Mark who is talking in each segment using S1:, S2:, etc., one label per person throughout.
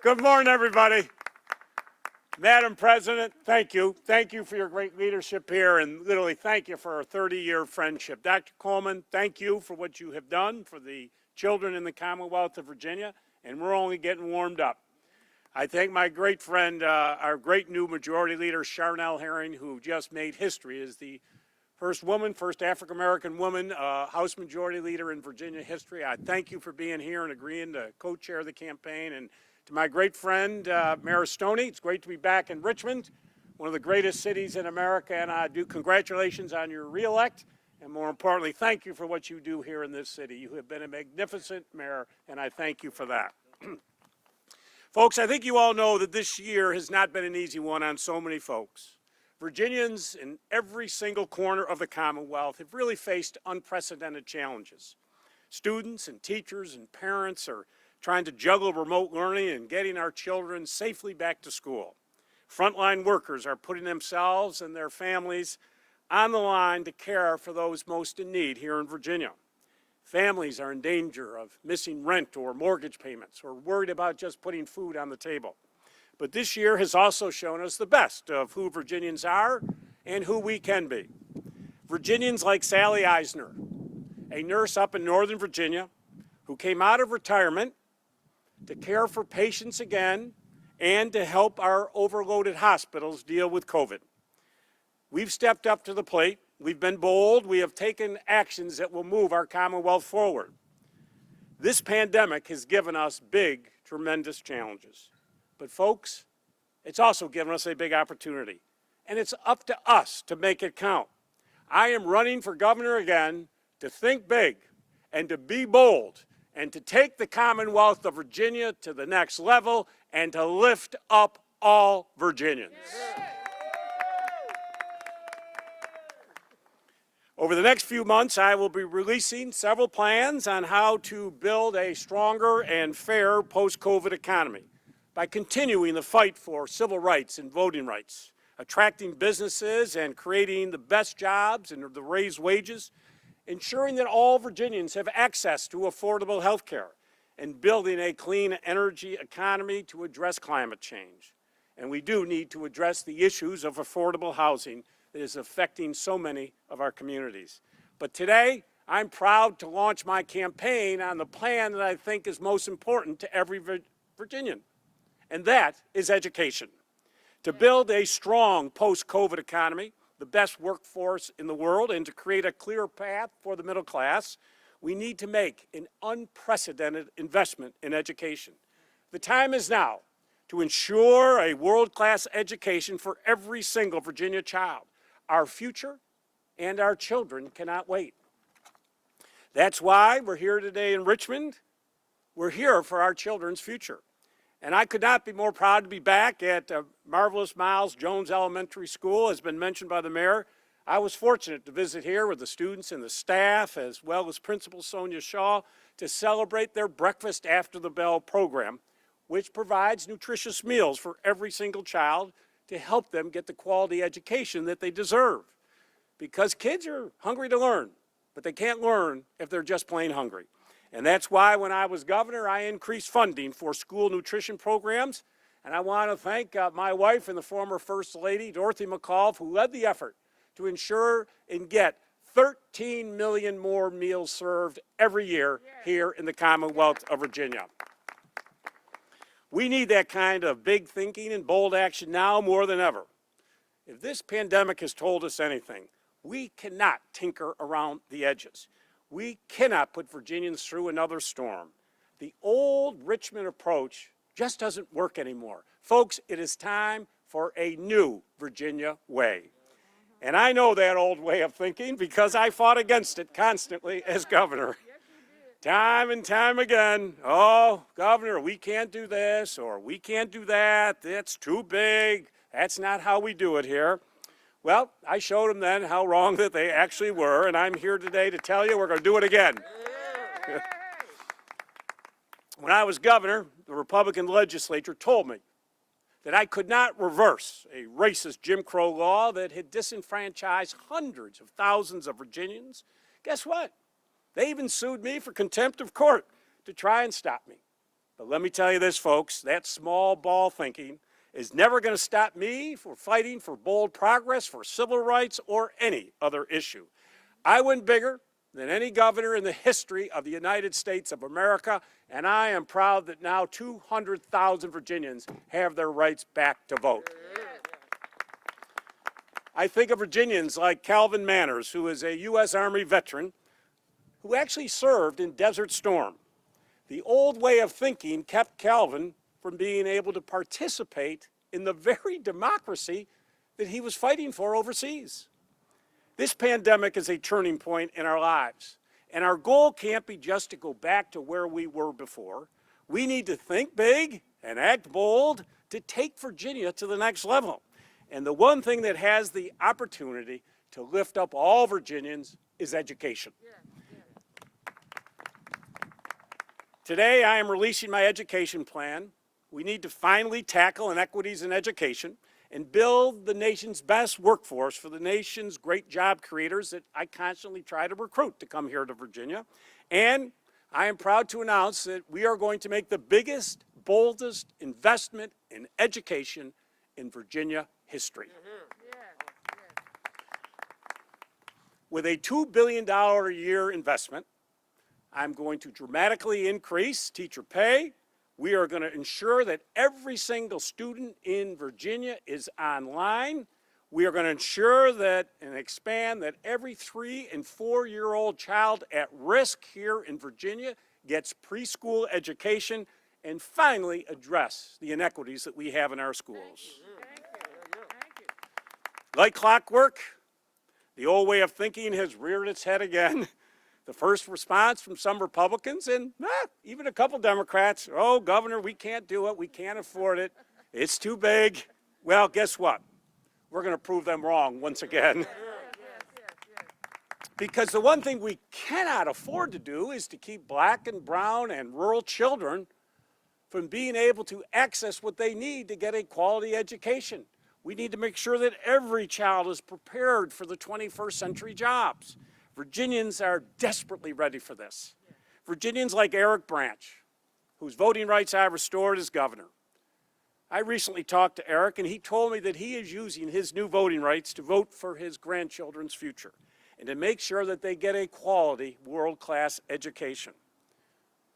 S1: Good morning, everybody. Madam President, thank you. Thank you for your great leadership here, and literally thank you for our 30-year friendship. Dr. Coleman, thank you for what you have done for the children in the Commonwealth of Virginia, and we're only getting warmed up. I thank my great friend, our great new Majority Leader, Charnel Herring, who just made history as the first African-American woman, House Majority Leader in Virginia history. I thank you for being here and agreeing to co-chair the campaign. And to my great friend, Mayor Stoney, it's great to be back in Richmond, one of the greatest cities in America, and I do congratulations on your re-elect, and more importantly, thank you for what you do here in this city. You have been a magnificent mayor, and I thank you for that. Folks, I think you all know that this year has not been an easy one on so many folks. Virginians in every single corner of the Commonwealth have really faced unprecedented challenges. Students and teachers and parents are trying to juggle remote learning and getting our children safely back to school. Frontline workers are putting themselves and their families on the line to care for those most in need here in Virginia. Families are in danger of missing rent or mortgage payments or worried about just putting food on the table. But this year has also shown us the best of who Virginians are and who we can be. Virginians like Sally Eisner, a nurse up in Northern Virginia who came out of retirement to care for patients again and to help our overloaded hospitals deal with COVID. We've stepped up to the plate. We've been bold. We have taken actions that will move our Commonwealth forward. This pandemic has given us big, tremendous challenges. But folks, it's also given us a big opportunity. And it's up to us to make it count. I am running for governor again to think big and to be bold and to take the Commonwealth of Virginia to the next level and to lift up all Virginians. Over the next few months, I will be releasing several plans on how to build a stronger and fair post-COVID economy by continuing the fight for civil rights and voting rights, attracting businesses and creating the best jobs and the raised wages, ensuring that all Virginians have access to affordable health care, and building a clean energy economy to address climate change. And we do need to address the issues of affordable housing that is affecting so many of our communities. But today, I'm proud to launch my campaign on the plan that I think is most important to every Virginian, and that is education. To build a strong post-COVID economy, the best workforce in the world, and to create a clear path for the middle class, we need to make an unprecedented investment in education. The time is now to ensure a world-class education for every single Virginia child. Our future and our children cannot wait. That's why we're here today in Richmond. We're here for our children's future. And I could not be more proud to be back at marvelous Miles Jones Elementary School, as been mentioned by the mayor. I was fortunate to visit here with the students and the staff, as well as Principal Sonia Shaw, to celebrate their Breakfast After the Bell program, which provides nutritious meals for every single child to help them get the quality education that they deserve. Because kids are hungry to learn, but they can't learn if they're just plain hungry. And that's why when I was governor, I increased funding for school nutrition programs. And I want to thank my wife and the former First Lady, Dorothy McAuliffe, who led the effort to ensure and get 13 million more meals served every year here in the Commonwealth of Virginia. We need that kind of big thinking and bold action now more than ever. If this pandemic has told us anything, we cannot tinker around the edges. We cannot put Virginians through another storm. The old Richmond approach just doesn't work anymore. Folks, it is time for a new Virginia way. And I know that old way of thinking because I fought against it constantly as governor. Time and time again, oh, governor, we can't do this or we can't do that. That's too big. That's not how we do it here. Well, I showed them then how wrong that they actually were, and I'm here today to tell you we're going to do it again. When I was governor, the Republican legislature told me that I could not reverse a racist Jim Crow law that had disenfranchised hundreds of thousands of Virginians. Guess what? They even sued me for contempt of court to try and stop me. But let me tell you this, folks, that small ball thinking is never going to stop me from fighting for bold progress for civil rights or any other issue. I went bigger than any governor in the history of the United States of America, and I am proud that now 200,000 Virginians have their rights back to vote. I think of Virginians like Calvin Manners, who is a U.S. Army veteran who actually served in Desert Storm. The old way of thinking kept Calvin from being able to participate in the very democracy that he was fighting for overseas. This pandemic is a turning point in our lives, and our goal can't be just to go back to where we were before. We need to think big and act bold to take Virginia to the next level. And the one thing that has the opportunity to lift up all Virginians is education. Today, I am releasing my education plan. We need to finally tackle inequities in education and build the nation's best workforce for the nation's great job creators that I constantly try to recruit to come here to Virginia. And I am proud to announce that we are going to make the biggest, boldest investment in education in Virginia history. With a $2 billion a year investment, I'm going to dramatically increase teacher pay. We are going to ensure that every single student in Virginia is online. We are going to ensure that and expand that every 3- and 4-year-old child at risk here in Virginia gets preschool education, and finally address the inequities that we have in our schools. Like clockwork, the old way of thinking has reared its head again. The first response from some Republicans and even a couple Democrats, oh, Governor, we can't do it, we can't afford it, it's too big. Well, guess what? We're going to prove them wrong once again. Because the one thing we cannot afford to do is to keep black and brown and rural children from being able to access what they need to get a quality education. We need to make sure that every child is prepared for the 21st century jobs. Virginians are desperately ready for this. Virginians like Eric Branch, whose voting rights I restored as governor. I recently talked to Eric, and he told me that he is using his new voting rights to vote for his grandchildren's future and to make sure that they get a quality, world-class education.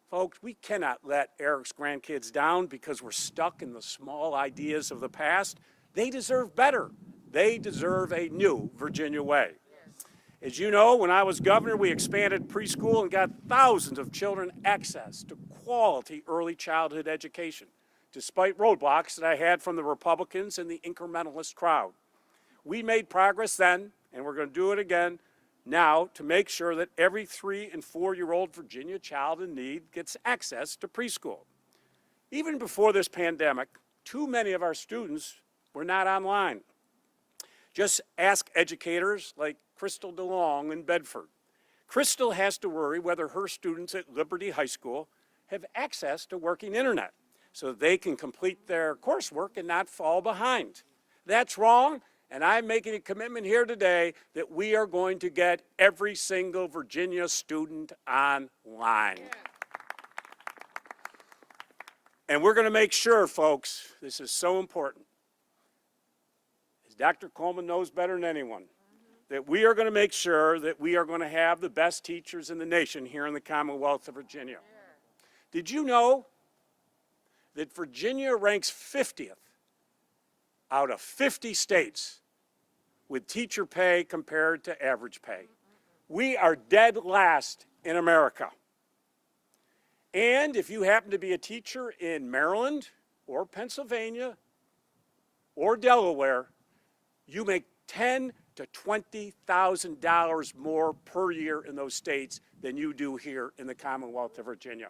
S1: Folks, we cannot let Eric's grandkids down because we're stuck in the small ideas of the past. They deserve better. They deserve a new Virginia way. As you know, when I was governor, we expanded preschool and got thousands of children access to quality early childhood education, despite roadblocks that I had from the Republicans and the incrementalist crowd. We made progress then, and we're going to do it again now to make sure that every 3- and 4-year-old Virginia child in need gets access to preschool. Even before this pandemic, too many of our students were not online. Just ask educators like Crystal DeLong in Bedford. Crystal has to worry whether her students at Liberty High School have access to working internet so they can complete their coursework and not fall behind. That's wrong, and I'm making a commitment here today that we are going to get every single Virginia student online. And we're going to make sure, folks, this is so important, as Dr. Coleman knows better than anyone, that we are going to make sure that we are going to have the best teachers in the nation here in the Commonwealth of Virginia. Did you know that Virginia ranks 50th out of 50 states with teacher pay compared to average pay? We are dead last in America. And if you happen to be a teacher in Maryland or Pennsylvania or Delaware, you make $10,000 to $20,000 more per year in those states than you do here in the Commonwealth of Virginia.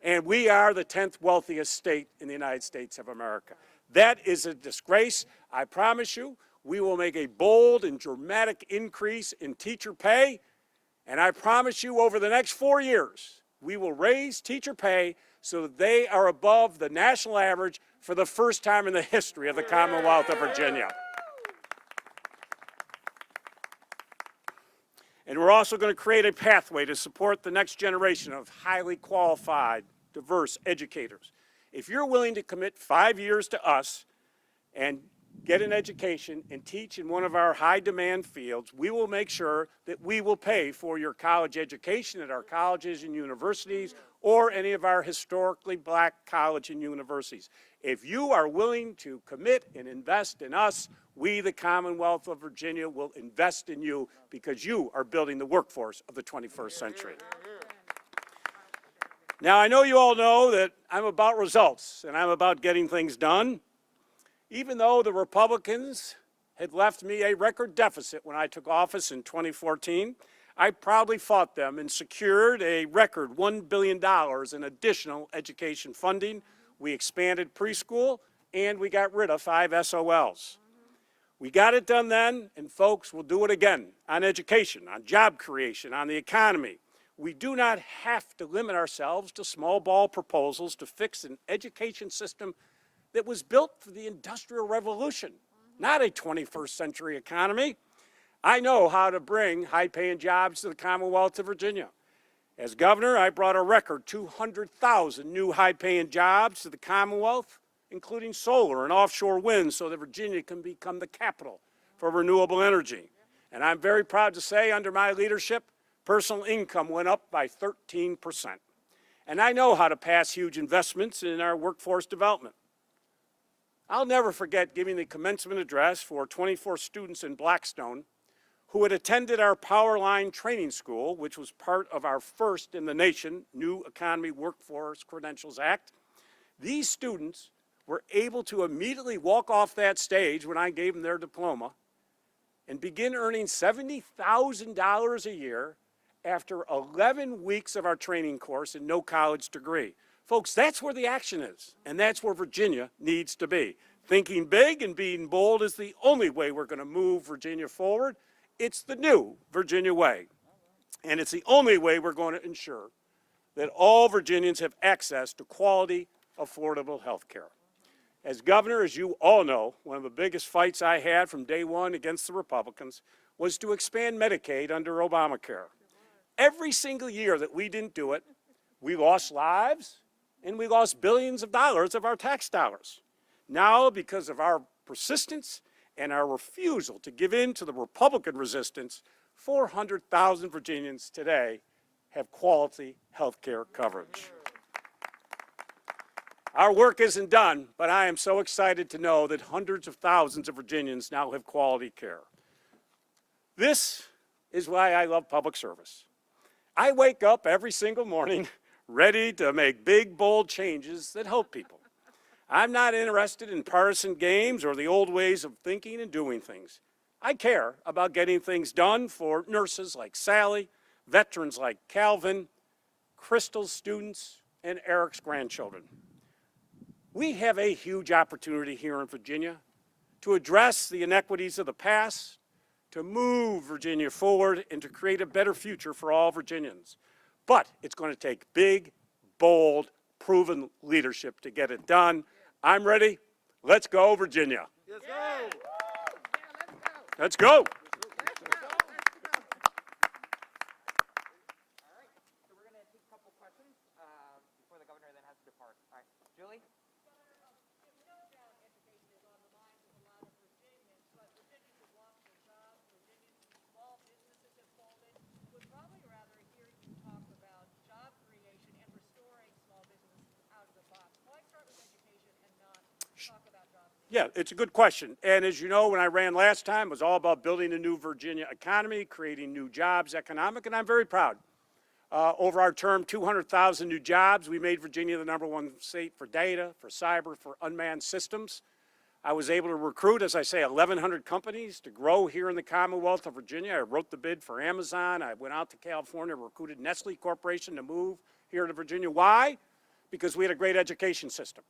S1: And we are the 10th wealthiest state in the United States of America. That is a disgrace. I promise you, we will make a bold and dramatic increase in teacher pay. And I promise you, over the next 4 years, we will raise teacher pay so that they are above the national average for the first time in the history of the Commonwealth of Virginia. And we're also going to create a pathway to support the next generation of highly qualified diverse educators. If you're willing to commit 5 years to us and get an education and teach in one of our high demand fields, we will make sure that we will pay for your college education at our colleges and universities or any of our historically black college and universities. If you are willing to commit and invest in us, we, the Commonwealth of Virginia, will invest in you because you are building the workforce of the 21st century. Now, I know you all know that I'm about results and I'm about getting things done. Even though the Republicans had left me a record deficit when I took office in 2014, I proudly fought them and secured a record $1 billion in additional education funding. We expanded preschool and we got rid of 5 SOLs. We got it done then, and folks, we'll do it again on education, on job creation, on the economy. We do not have to limit ourselves to small ball proposals to fix an education system that was built for the Industrial Revolution, not a 21st century economy. I know how to bring high-paying jobs to the Commonwealth of Virginia. As governor, I brought a record 200,000 new high-paying jobs to the Commonwealth, including solar and offshore wind, so that Virginia can become the capital for renewable energy. And I'm very proud to say, under my leadership, personal income went up by 13%. And I know how to pass huge investments in our workforce development. I'll never forget giving the commencement address for 24 students in Blackstone who had attended our Powerline Training School, which was part of our first in the nation New Economy Workforce Credentials Act. These students were able to immediately walk off that stage when I gave them their diploma and begin earning $70,000 a year after 11 weeks of our training course and no college degree. Folks, that's where the action is, and that's where Virginia needs to be. Thinking big and being bold is the only way we're going to move Virginia forward. It's the new Virginia way, and it's the only way we're going to ensure that all Virginians have access to quality, affordable health care. As governor, as you all know, one of the biggest fights I had from day one against the Republicans was to expand Medicaid under Obamacare. Every single year that we didn't do it, we lost lives and we lost billions of dollars of our tax dollars. Now, because of our persistence and our refusal to give in to the Republican resistance, 400,000 Virginians today have quality health care coverage. Our work isn't done, but I am so excited to know that hundreds of thousands of Virginians now have quality care. This is why I love public service. I wake up every single morning ready to make big, bold changes that help people. I'm not interested in partisan games or the old ways of thinking and doing things. I care about getting things done for nurses like Sally, veterans like Calvin, Crystal's students, and Eric's grandchildren. We have a huge opportunity here in Virginia to address the inequities of the past, to move Virginia forward, and to create a better future for all Virginians. But it's going to take big, bold, proven leadership to get it done. I'm ready. Let's go, Virginia.
S2: Let's go.
S1: Let's go.
S2: Julie?
S1: Yeah, it's a good question. And as you know, when I ran last time, it was all about building a new Virginia economy, creating new jobs, economic, and I'm very proud. Over our term, 200,000 new jobs. We made Virginia the #1 state for data, for cyber, for unmanned systems. I was able to recruit, as I say, 1,100 companies to grow here in the Commonwealth of Virginia. I wrote the bid for Amazon. I went out to California, recruited Nestle Corporation to move here to Virginia. Why? Because we had a great education system.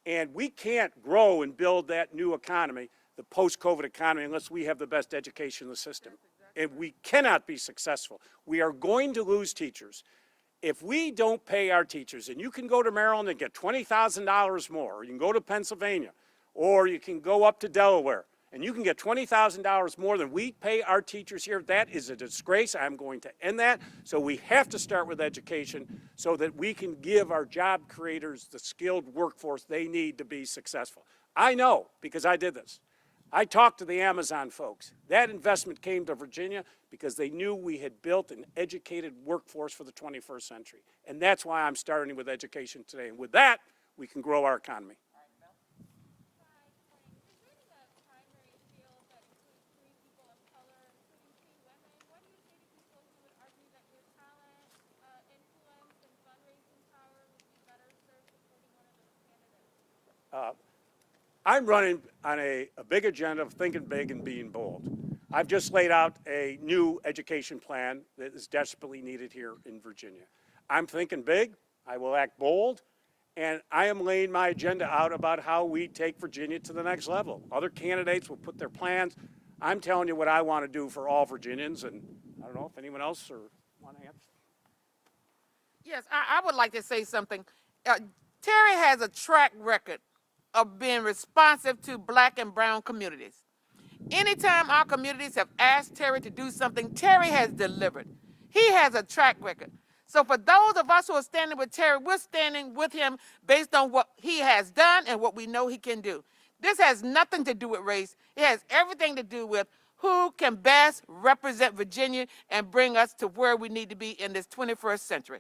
S1: And we can't grow and build that new economy, the post-COVID economy, unless we have the best education in the system. And we cannot be successful. We are going to lose teachers. If we don't pay our teachers, and you can go to Maryland and get $20,000 more, or you can go to Pennsylvania, or you can go up to Delaware and you can get $20,000 more than we pay our teachers here, that is a disgrace. I'm going to end that. So we have to start with education so that we can give our job creators the skilled workforce they need to be successful. I know, because I did this. I talked to the Amazon folks. That investment came to Virginia because they knew we had built an educated workforce for the 21st century. And that's why I'm starting with education today. And with that, we can grow our economy. I'm running on a big agenda of thinking big and being bold. I've just laid out a new education plan that is desperately needed here in Virginia. I'm thinking big, I will act bold, and I am laying my agenda out about how we take Virginia to the next level. Other candidates will put their plans. I'm telling you what I want to do for all Virginians, and I don't know if anyone else want to answer.
S2: Yes, I would like to say something. Terry has a track record of being responsive to black and brown communities. Anytime our communities have asked Terry to do something, Terry has delivered. He has a track record. So for those of us who are standing with Terry, we're standing with him based on what he has done and what we know he can do. This has nothing to do with race. It has everything to do with who can best represent Virginia and bring us to where we need to be in this 21st century.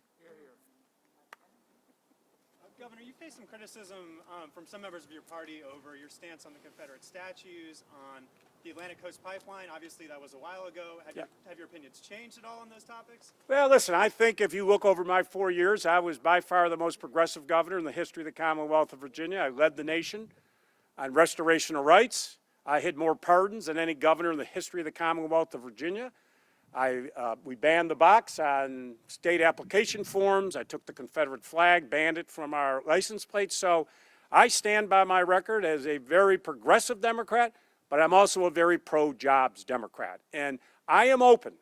S3: Governor, you faced some criticism from some members of your party over your stance on the Confederate statues, on the Atlantic Coast Pipeline. Obviously, that was a while ago. Have your opinions changed at all on those topics?
S1: Well, listen, I think if you look over my 4 years, I was by far the most progressive governor in the history of the Commonwealth of Virginia. I led the nation on restoration of rights. I had more pardons than any governor in the history of the Commonwealth of Virginia. We banned the box on state application forms. I took the Confederate flag, banned it from our license plates. So I stand by my record as a very progressive Democrat, but I'm also a very pro-jobs Democrat. And I am open,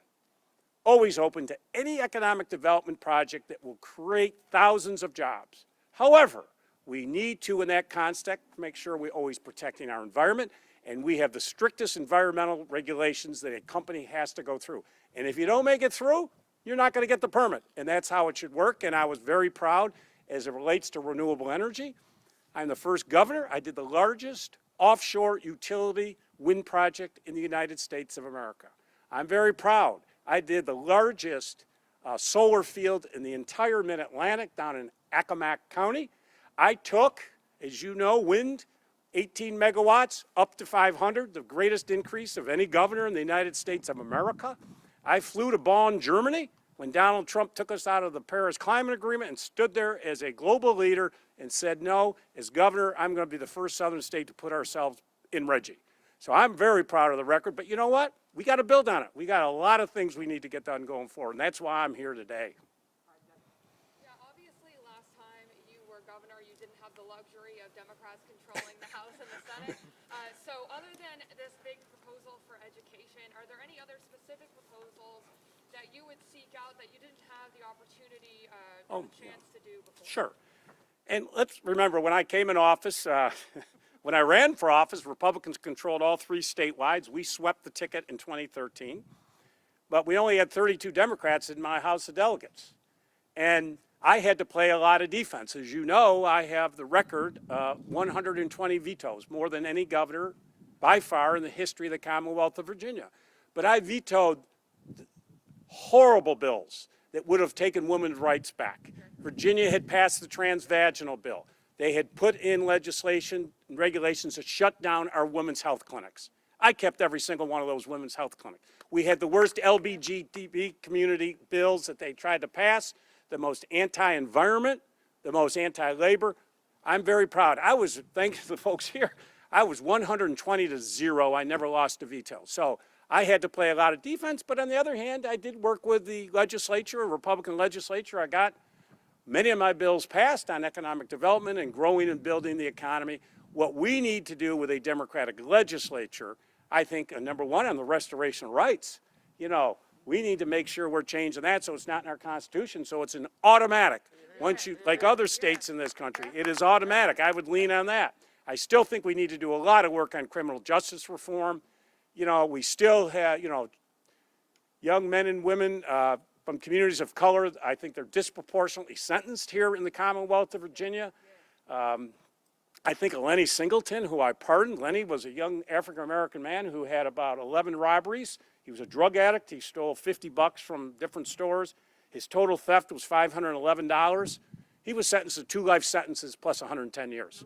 S1: always open to any economic development project that will create thousands of jobs. However, we need to, in that context, make sure we're always protecting our environment, and we have the strictest environmental regulations that a company has to go through. And if you don't make it through, you're not going to get the permit. And that's how it should work. And I was very proud as it relates to renewable energy. I'm the first governor. I did the largest offshore utility wind project in the United States of America. I'm very proud. I did the largest solar field in the entire mid-Atlantic down in Accomack County. I took, as you know, wind, 18 megawatts up to 500, the greatest increase of any governor in the United States of America. I flew to Bonn, Germany, when Donald Trump took us out of the Paris Climate Agreement and stood there as a global leader and said, no, as governor, I'm going to be the first southern state to put ourselves in RGGI. So I'm very proud of the record, but you know what? We got to build on it. We got a lot of things we need to get done going forward, and that's why I'm here today.
S4: Yeah, obviously last time you were governor, you didn't have the luxury of Democrats controlling the House and the Senate. So other than this big proposal for education, are there any other specific proposals that you would seek out that you didn't have the opportunity or chance to do before?
S1: Sure. And let's remember, when I came in office, when I ran for office, Republicans controlled all three statewide. We swept the ticket in 2013. But we only had 32 Democrats in my House of Delegates. And I had to play a lot of defense. As you know, I have the record 120 vetoes, more than any governor by far in the history of the Commonwealth of Virginia. But I vetoed horrible bills that would have taken women's rights back. Virginia had passed the transvaginal bill. They had put in legislation and regulations that shut down our women's health clinics. I kept every single one of those women's health clinics. We had the worst LGBT community bills that they tried to pass, the most anti-environment, the most anti-labor. I'm very proud. Thanks to the folks here, I was 120-0. I never lost a veto. So I had to play a lot of defense, but on the other hand, I did work with the legislature, Republican legislature. I got many of my bills passed on economic development and growing and building the economy. What we need to do with a Democratic legislature, I think, number one, on the restoration of rights, we need to make sure we're changing that so it's not in our Constitution, so it's an automatic. Once you, like other states in this country, it is automatic. I would lean on that. I still think we need to do a lot of work on criminal justice reform. You know, we still have, you know, young men and women from communities of color, I think they're disproportionately sentenced here in the Commonwealth of Virginia. I think of Lenny Singleton, who I pardoned. Lenny was a young African-American man who had about 11 robberies. He was a drug addict. He stole $50 from different stores. His total theft was $511. He was sentenced to 2 life sentences plus 110 years.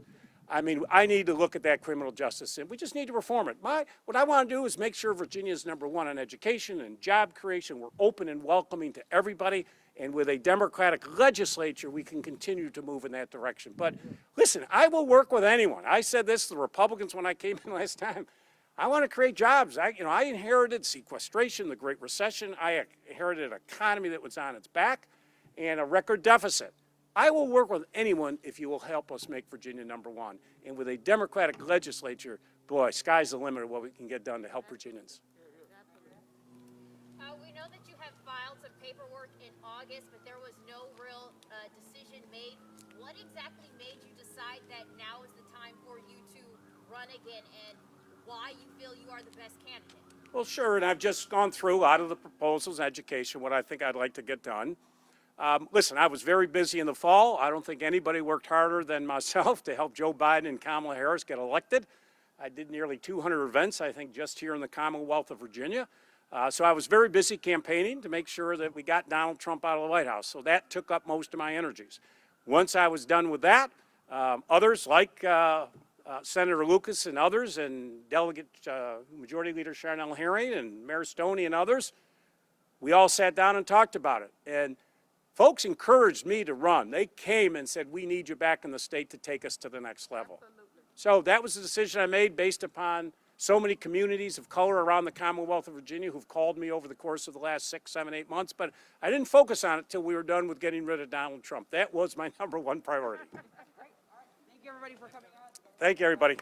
S1: I mean, I need to look at that criminal justice, and we just need to reform it. What I want to do is make sure Virginia is #1 on education and job creation. We're open and welcoming to everybody, and with a Democratic legislature, we can continue to move in that direction. But listen, I will work with anyone. I said this to the Republicans when I came in last time. I want to create jobs. I inherited sequestration, the Great Recession. I inherited an economy that was on its back and a record deficit. I will work with anyone if you will help us make Virginia #1. And with a Democratic legislature, boy, sky's the limit of what we can get done to help Virginians.
S5: We know that you have filed some paperwork in August, but there was no real decision made. What exactly made you decide that now is the time for you to run again, and why you feel you are the best candidate?
S1: Well, sure, and I've just gone through a lot of the proposals in education, what I think I'd like to get done. Listen, I was very busy in the fall. I don't think anybody worked harder than myself to help Joe Biden and Kamala Harris get elected. I did nearly 200 events, I think, just here in the Commonwealth of Virginia. So I was very busy campaigning to make sure that we got Donald Trump out of the White House. So that took up most of my energies. Once I was done with that, others like Senator Lucas and others, and Delegate Majority Leader Charnel Herring and Mayor Stoney and others, we all sat down and talked about it. And folks encouraged me to run. They came and said, we need you back in the state to take us to the next level. Absolutely. So that was the decision I made based upon so many communities of color around the Commonwealth of Virginia who've called me over the course of the last 6, 7, 8 months. But I didn't focus on it till we were done with getting rid of Donald Trump. That was my #1 priority.
S2: Great. All right. Thank you, everybody, for coming out.
S1: Thank you, everybody.